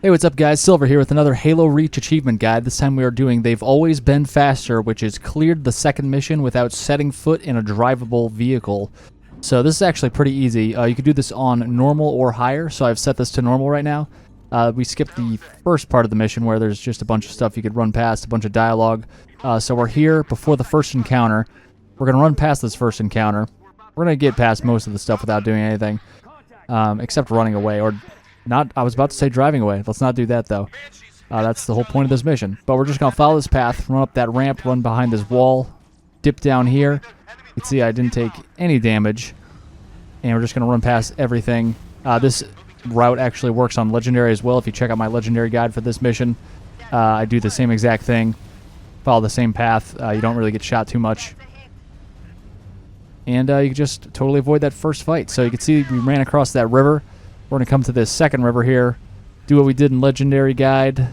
Hey, what's up guys? Silver here with another Halo Reach achievement guide. This time we are doing They've Always Been Faster, which is cleared the second mission without setting foot in a drivable vehicle. So this is actually pretty easy. You could do this on normal or higher, so I've set this to normal right now. We skipped the first part of the mission where there's just a bunch of stuff you could run past, a bunch of dialogue. So we're here before the first encounter. We're going to run past this first encounter. We're going to get past most of the stuff without doing anything, except running away, or not. I was about to say driving away. Let's not do that, though. That's the whole point of this mission. But we're just going to follow this path, run up that ramp, run behind this wall, dip down here. You can see I didn't take any damage. And we're just going to run past everything. This route actually works on Legendary as well. If you check out my Legendary guide for this mission, I do the same exact thing. Follow the same path. You don't really get shot too much. And you can just totally avoid that first fight. So you can see we ran across that river. We're going to come to this second river here, do what we did in Legendary Guide,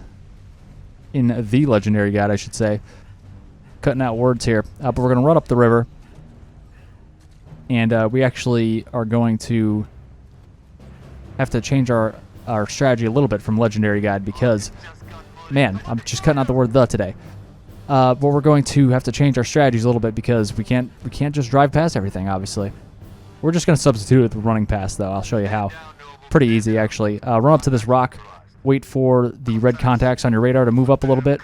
in the Legendary Guide, I should say. Cutting out words here. But we're going to run up the river, and we actually are going to have to change our strategy a little bit from Legendary Guide because, man, I'm just cutting out the word "the" today. But we're going to have to change our strategies a little bit because we can't just drive past everything, obviously. We're just going to substitute it with running past, though. I'll show you how. Pretty easy, actually. Run up to this rock, wait for the red contacts on your radar to move up a little bit.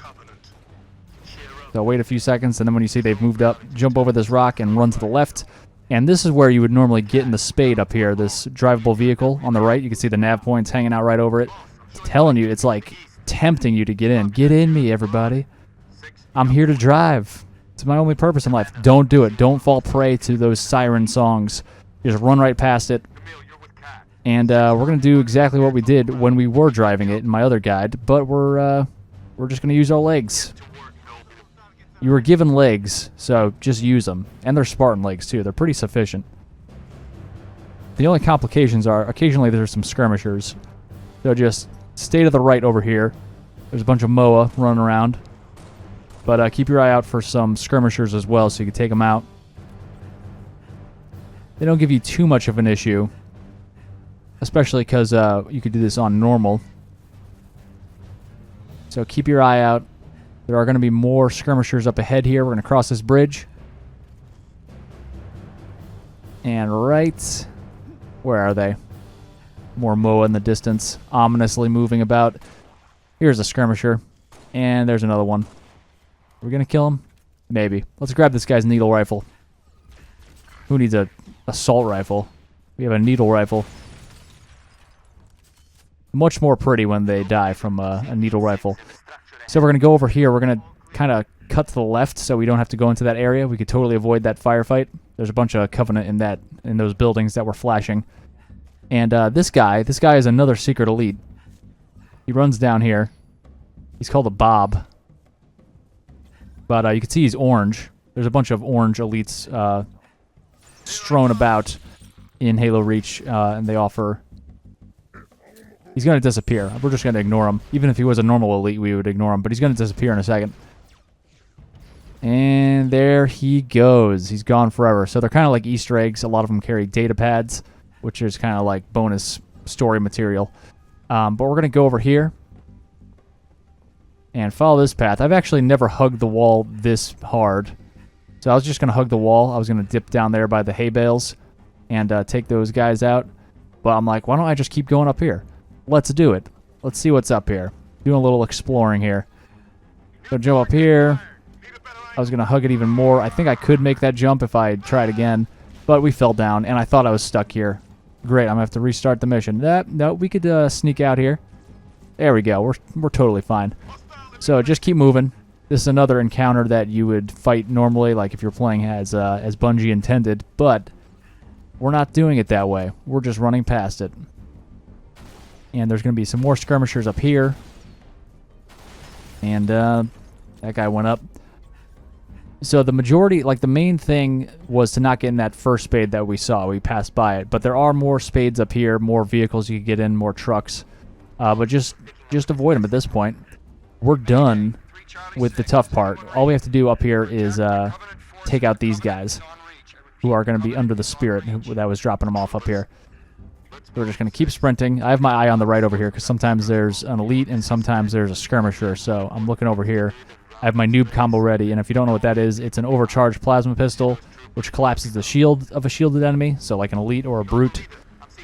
So wait a few seconds, and then when you see they've moved up, jump over this rock and run to the left. And this is where you would normally get in the spade up here, this drivable vehicle on the right. You can see the nav points hanging out right over it. It's telling you, it's like tempting you to get in. Get in me, everybody. I'm here to drive. It's my only purpose in life. Don't do it. Don't fall prey to those siren songs. Just run right past it. And we're going to do exactly what we did when we were driving it in my other guide, but we're just going to use our legs. You were given legs, so just use them. And they're Spartan legs, too. They're pretty sufficient. The only complications are occasionally there's some skirmishers. So just stay to the right over here. There's a bunch of MOA running around. But keep your eye out for some skirmishers as well so you can take them out. They don't give you too much of an issue, especially because you could do this on normal. So keep your eye out. There are going to be more skirmishers up ahead here. We're going to cross this bridge. And right... where are they? More MOA in the distance, ominously moving about. Here's a skirmisher. And there's another one. We're going to kill him? Maybe. Let's grab this guy's needle rifle. Who needs a assault rifle? We have a needle rifle. Much more pretty when they die from a needle rifle. So we're going to go over here. We're going to kind of cut to the left so we don't have to go into that area. We could totally avoid that firefight. There's a bunch of Covenant in those buildings that were flashing. And this guy is another secret elite. He runs down here. He's called a Bob. But you can see he's orange. There's a bunch of orange elites strewn about in Halo Reach, and they offer... He's going to disappear. We're just going to ignore him. Even if he was a normal elite, we would ignore him. But he's going to disappear in a second. And there he goes. He's gone forever. So they're kind of like Easter eggs. A lot of them carry data pads, which is kind of like bonus story material. But we're going to go over here and follow this path. I've actually never hugged the wall this hard. So I was just going to hug the wall. I was going to dip down there by the hay bales and take those guys out. But I'm like, why don't I just keep going up here? Let's do it. Let's see what's up here. Doing a little exploring here. So jump up here. I was going to hug it even more. I think I could make that jump if I tried again. But we fell down, and I thought I was stuck here. Great, I'm going to have to restart the mission. No, we could sneak out here. There we go. We're totally fine. So just keep moving. This is another encounter that you would fight normally, like if you're playing as Bungie intended. But we're not doing it that way. We're just running past it. And there's going to be some more skirmishers up here. And that guy went up. So the majority, like the main thing was to not get in that first spade that we saw. We passed by it. But there are more spades up here, more vehicles you can get in, more trucks. But just avoid them at this point. We're done with the tough part. All we have to do up here is take out these guys who are going to be under the spirit that was dropping them off up here. So we're just going to keep sprinting. I have my eye on the right over here because sometimes there's an elite and sometimes there's a skirmisher. So I'm looking over here. I have my noob combo ready, and if you don't know what that is, it's an overcharged plasma pistol, which collapses the shield of a shielded enemy, so like an elite or a brute.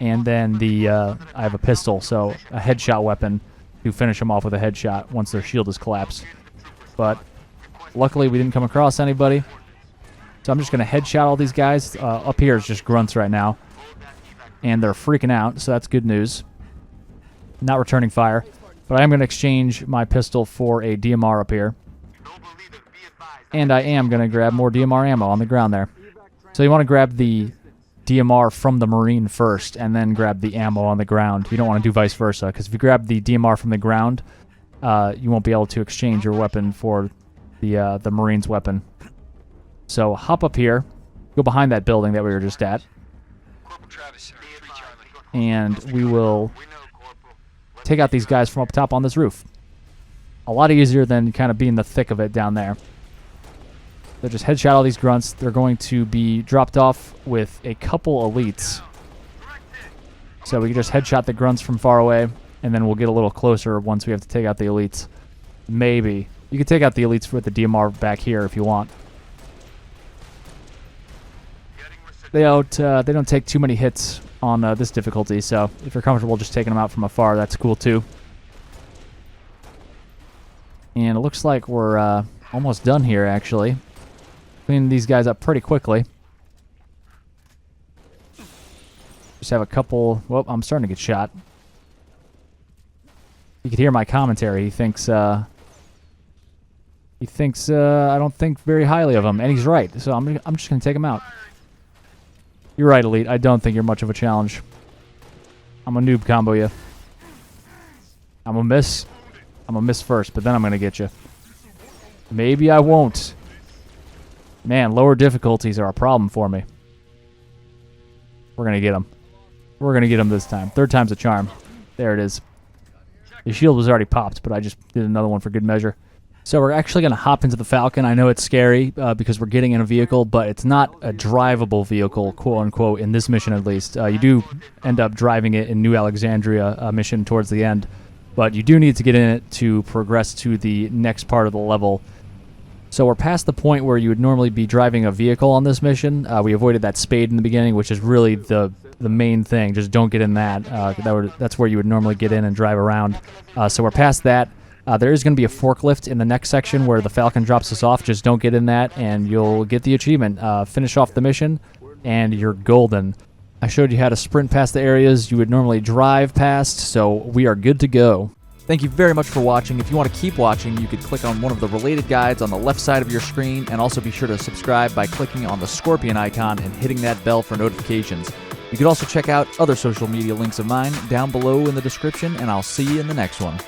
And then I have a pistol, so a headshot weapon to finish them off with a headshot once their shield is collapsed. But luckily we didn't come across anybody. So I'm just going to headshot all these guys. Up here is just grunts right now. And they're freaking out, so that's good news. Not returning fire. But I am going to exchange my pistol for a DMR up here. And I am going to grab more DMR ammo on the ground there. So you want to grab the DMR from the Marine first, and then grab the ammo on the ground. You don't want to do vice versa, because if you grab the DMR from the ground, you won't be able to exchange your weapon for the Marine's weapon. So hop up here, go behind that building that we were just at, and we will take out these guys from up top on this roof. A lot easier than kind of being in the thick of it down there. So just headshot all these grunts. They're going to be dropped off with a couple elites. So we can just headshot the grunts from far away, and then we'll get a little closer once we have to take out the elites. Maybe. You can take out the elites with the DMR back here if you want. They don't take too many hits on this difficulty, so if you're comfortable just taking them out from afar, that's cool too. And it looks like we're almost done here, actually. Cleaning these guys up pretty quickly. Just have a couple... Well, I'm starting to get shot. You could hear my commentary. He thinks I don't think very highly of him, and he's right. So I'm just going to take him out. You're right, Elite. I don't think you're much of a challenge. I'm a noob combo you. I'm a miss. I'm a miss first, but then I'm going to get you. Maybe I won't. Man, lower difficulties are a problem for me. We're going to get him. We're going to get him this time. Third time's a charm. There it is. The shield was already popped, but I just did another one for good measure. So we're actually going to hop into the Falcon. I know it's scary because we're getting in a vehicle, but it's not a drivable vehicle, quote-unquote, in this mission at least. You do end up driving it in New Alexandria mission towards the end, but you do need to get in it to progress to the next part of the level. So we're past the point where you would normally be driving a vehicle on this mission. We avoided that spade in the beginning, which is really the main thing. Just don't get in that. That's where you would normally get in and drive around. So we're past that. There is going to be a forklift in the next section where the Falcon drops us off. Just don't get in that, and you'll get the achievement. Finish off the mission, and you're golden. I showed you how to sprint past the areas you would normally drive past, so we are good to go. Thank you very much for watching. If you want to keep watching, you could click on one of the related guides on the left side of your screen, and also be sure to subscribe by clicking on the scorpion icon and hitting that bell for notifications. You could also check out other social media links of mine down below in the description, and I'll see you in the next one.